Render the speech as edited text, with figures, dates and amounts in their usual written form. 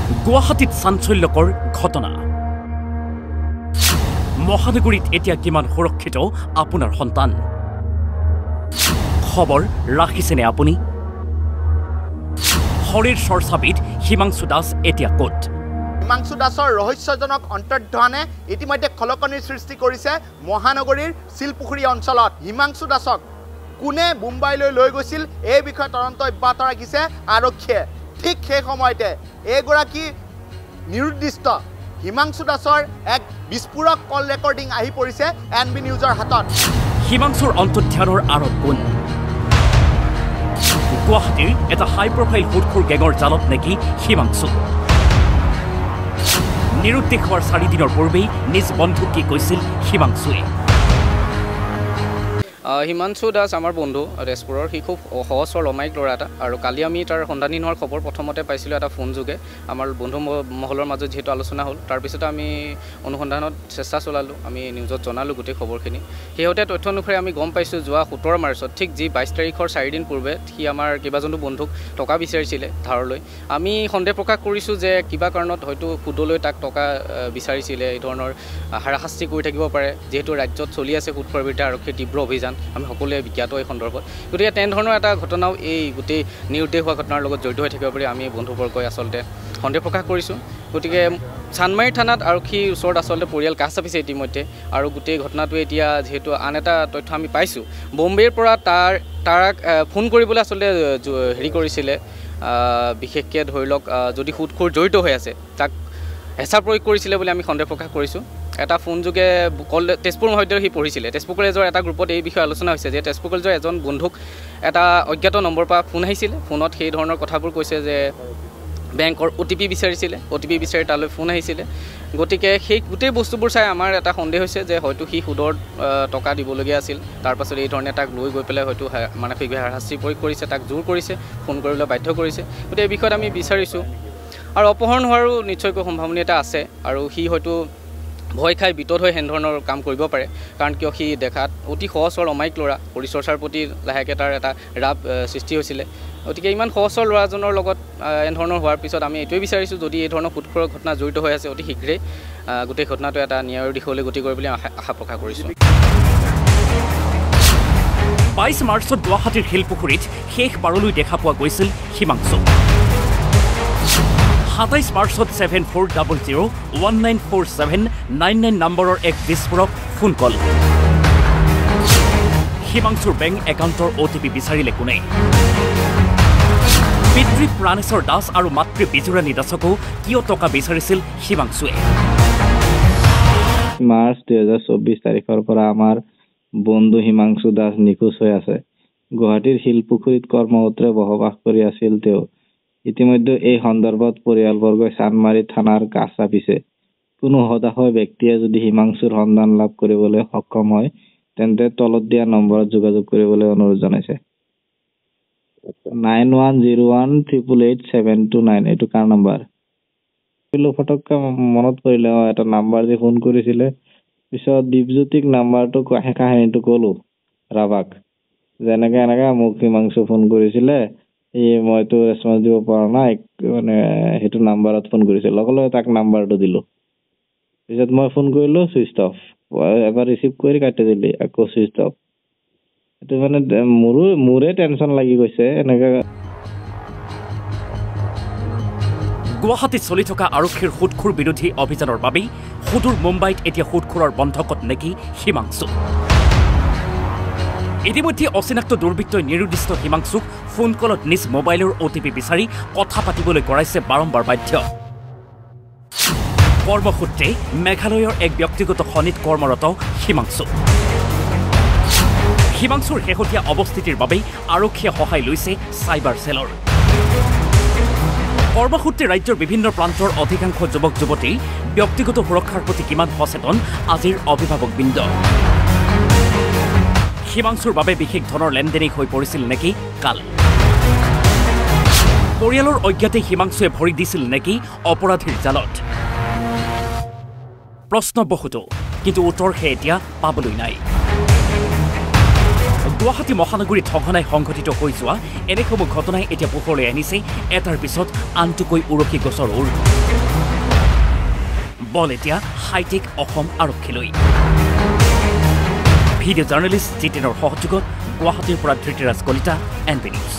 গুৱাহাটীত চাঞ্চল্যকৰ ঘটনা মহানগৰীত এতিয়া কিমান সুৰক্ষিত আপোনাৰ সন্তান খবৰ ৰাখিছেনে আপুনি শৰীৰ চৰ্চাবিদ হিমাংশু দাস এতিয়া ক'ত হিমাংশু দাসৰ ৰহস্যজনক অন্তৰ্ধানে ইতিমধ্যে খলকনিৰ সৃষ্টি কৰিছে মহানগৰীৰ শিলপুখুৰী অঞ্চলত হিমাংশু দাসক কোনে মুম্বাইলৈ লৈ গৈছিল এই বিষয়ে তদন্ত অব্যাহত ৰাখিছে আৰক্ষীয়ে ঠিক সেই সময়তে এগৰাকী নিৰুদ্দিষ্ট হিমাংশু দাসৰ এক বিস্ফোৰক কল ৰেকৰ্ডিং আহি পৰিছে এনবি নিউজৰ হাতত হিমাংশুৰ অন্তৰ্ধানৰ আৰোপ কোন গুৱাহাটীৰ এটা হাই প্ৰফাইল ফুটখোৰ গেঙৰ জালত নেকি হিমাংশু নিৰুদ্দেশ হোৱাৰ 4 দিনৰ পূৰ্বেই নিজ বন্ধুক কি কৈছিল হিমাংশুৱে হিমাংশু দাস আমাৰ বন্ধু তেজপুৰৰ সি খুব সহজ অমায়িক ল'ৰা এটা আৰু কালি আমি তাৰ সন্ধানহীন হোৱাৰ খবৰ প্ৰথমতে পাইছিলোঁ এটা ফোন যোগে আমাৰ বন্ধু মহলৰ মাজত যিহেতু আলোচনা হ'ল তাৰপিছত আমি অনুসন্ধানত চেষ্টা চলালোঁ আমি নিউজত জনালোঁ গোটেই খবৰখিনি শেহতীয়া তথ্য অনুসৰি আমি গম পাইছোঁ যোৱা 17 মাৰ্চত ঠিক যি 22 তাৰিখৰ 4 দিন পূৰ্বে সি আমাৰ কেইবাজনো বন্ধুক টকা বিচাৰিছিলে ধাৰলৈ আমি সন্দেহ প্ৰকাশ কৰিছোঁ যে কিবা কাৰণত হয়তো সুদলৈ তাক টকা বিচাৰিছিলে এই ধৰণৰ হাৰাশাস্তি কৰি থাকিব পাৰে যিহেতু ৰাজ্যত চলি আছে সুদখোৰৰ বিৰুদ্ধে আৰক্ষীৰ তীব্ৰ অভিযান আমি সকলোৱে বিজ্ঞাত এই সন্দৰ্ভত গতিকে তেনেধৰণৰ এটা ঘটনাও এই গোটেই নিৰুদ্দেশ হোৱা ঘটনাৰ লগত জড়িত হৈ থাকিব পাৰি আমি বন্ধুবৰ্গই আচলতে সন্দেহ প্ৰকাশ কৰিছোঁ গতিকে চানমাৰী থানাত আৰক্ষীৰ ওচৰত আচলতে পৰিয়াল কাষ চাপিছে ইতিমধ্যে আৰু গোটেই ঘটনাটোৱে এতিয়া যিহেতু আন এটা তথ্য আমি পাইছোঁ বম্বেৰ পৰা তাক ফোন কৰিবলৈ আচলতে হেৰি কৰিছিলে বিশেষকৈ ধৰি লওক যদি সুদখোৰ জড়িত হৈ আছে তাক হেঁচা প্ৰয়োগ কৰিছিলে বুলি আমি সন্দেহ প্ৰকাশ কৰিছোঁ এটা ফোন যোগে তেজপুৰ মহাবিদ্যালয়ত সি পঢ়িছিলে তেজপুৰ কলেজৰ এটা গ্ৰুপত এই বিষয়ে আলোচনা হৈছে যে তেজপুৰ কলেজৰ এজন বন্ধুক এটা অজ্ঞাত নম্বৰৰ পৰা ফোন আহিছিলে ফোনত সেই ধৰণৰ কথাবোৰ কৈছে যে বেংকৰ OTP বিচাৰিছিলে OTP বিচাৰি তালৈ ফোন আহিছিলে গতিকে সেই গোটেই বস্তুবোৰ চাই আমাৰ এটা সন্দেহ হৈছে যে হয়তো সি সুদৰ টকা দিবলগীয়া আছিল তাৰপাছত এই ধৰণে তাক লৈ গৈ পেলাই হয়তো মানসিকভাৱে হাৰাশাস্তি প্ৰয়োগ কৰিছে তাক জোৰ কৰিছে ফোন কৰিবলৈ বাধ্য কৰিছে গতিকে এই বিষয়ত আমি বিচাৰিছোঁ আৰু অপহৰণ হোৱাৰো নিশ্চয়কৈ সম্ভাৱনা এটা আছে আৰু সি হয়তো ভয় খাই বিতত হৈ এনেধৰণৰ কাম কৰিব পাৰে কাৰণ কিয় সি দেখাত অতি সহজ অমায়িক ল'ৰা শৰীৰচৰ্চাৰ প্ৰতি লাহেকৈ তাৰ এটা ৰাপ সৃষ্টি হৈছিলে গতিকে ইমান সহজ ল'ৰাজনৰ লগত এনেধৰণৰ হোৱাৰ পিছত আমি এইটোৱে বিচাৰিছোঁ যদি এই ধৰণৰ সুদখোৰৰ ঘটনা জড়িত হৈ আছে অতি শীঘ্ৰেই গোটেই ঘটনাটো এটা ন্যায়ৰ দিশলৈ গতি কৰে বুলি আশা প্ৰকাশ কৰিছোঁ 22 মাৰ্চত গুৱাহাটীৰ শিলপুখুৰীত শেষবাৰলৈ দেখা পোৱা গৈছিল হিমাংশু 27 মাৰ্চত 7400194799 নম্বৰৰ এক বিস্ফোৰক ফোন কল হিমাংশুৰ বেংক একাউণ্টৰ OTP বিচাৰিলে কোনে পিতৃ প্ৰাণেশ্বৰ দাস আৰু মাতৃ বিজুৰাণী দাসকো কিয় টকা বিচাৰিছিল হিমাংশুৱে মাৰ্চ 2024 তাৰিখৰ পৰা আমাৰ বন্ধু হিমাংশু দাস নিখোজ হৈ আছে গুৱাহাটীৰ শিলপুখুৰীত কৰ্মসূত্ৰে বসবাস কৰি আছিল তেওঁ ইতিমধ্যে এই সন্দৰ্ভত পৰিয়ালবৰ্গই চানমাৰী থানাৰ কাষ চাপিছে কোনো হতাশয় ব্যক্তিয়ে যদি হিমাংশুৰ সন্ধান লাভ কৰিবলৈ সক্ষম হয় তেন্তে তলত দিয়া নম্বৰত যোগাযোগ কৰিবলৈ অনুৰোধ জনাইছে 9101888729 এইটো কাৰ নম্বৰ ফটককে মনত পৰিলে এটা নাম্বাৰ দি ফোন কৰিছিলে পিছত দীপজ্যোতিক নাম্বাৰটো কাহিনীটো ক'লো ৰাবাক যেনেকে এনেকে মোক হিমাংশু ফোন কৰিছিলে মইতো ৰেছপন্স দিব পৰা নাই মানে সেইটো নাম্বাৰত ফোন কৰিছিল লগলৈ তাক নাম্বাৰটো দিলোঁ পিছত মই ফোন কৰিলোঁ ছুইচ অফ এবাৰ ৰিচিভ কৰি কাটি দিলি আকৌ ছুইচ অফ এইটো মানে মোৰে টেনশ্যন লাগি গৈছে এনেকে গুৱাহাটীত চলি থকা আৰক্ষীৰ সুদখোৰ বিৰোধী অভিযানৰ বাবেই সুদূৰ মুম্বাইত এতিয়া সুদখোৰৰ বন্ধকত নেকি হিমাংশু ইতিমধ্যে অচিনাক্ত দুৰ্বৃত্তই নিৰুদ্দিষ্ট হিমাংশুক ফোন কলত নিজ মোবাইলৰ OTP বিচাৰি কথা পাতিবলৈ কৰাইছে বাৰম্বাৰ বাধ্য কৰ্মসূত্ৰে মেঘালয়ৰ এক ব্যক্তিগত খনিত কৰ্মৰত হিমাংশুৰ শেহতীয়া অৱস্থিতিৰ বাবেই আৰক্ষীয়ে সহায় লৈছে চাইবাৰ চেলৰ কৰ্মসূত্ৰে ৰাজ্যৰ বিভিন্ন প্ৰান্তৰ অধিকাংশ যুৱক যুৱতী ব্যক্তিগত সুৰক্ষাৰ প্ৰতি কিমান সচেতন আজিৰ অভিভাৱকবৃন্দ হিমাংশুৰ বাবে বিশেষ ধনৰ লেনদেনেই হৈ পৰিছিল নেকি কাল পৰিয়ালৰ অজ্ঞাতে হিমাংশুৱে ভৰি দিছিল নেকি অপৰাধীৰ জালত প্ৰশ্ন বহুতো কিন্তু উত্তৰ হে এতিয়া পাবলৈ নাই গুৱাহাটী মহানগৰীত সঘনাই সংঘটিত হৈ যোৱা এনেসমূহ ঘটনাই এতিয়া পোহৰলৈ আনিছে এটাৰ পিছত আনটোকৈ উৰকি গছৰ ওৰ বল এতিয়া হাইটেক অসম আৰক্ষীলৈ ভিডিঅ' জাৰ্নেলিষ্ট জিতেনৰ সহযোগত গুৱাহাটীৰ পৰা ধৃতিৰাজ কলিতা NB News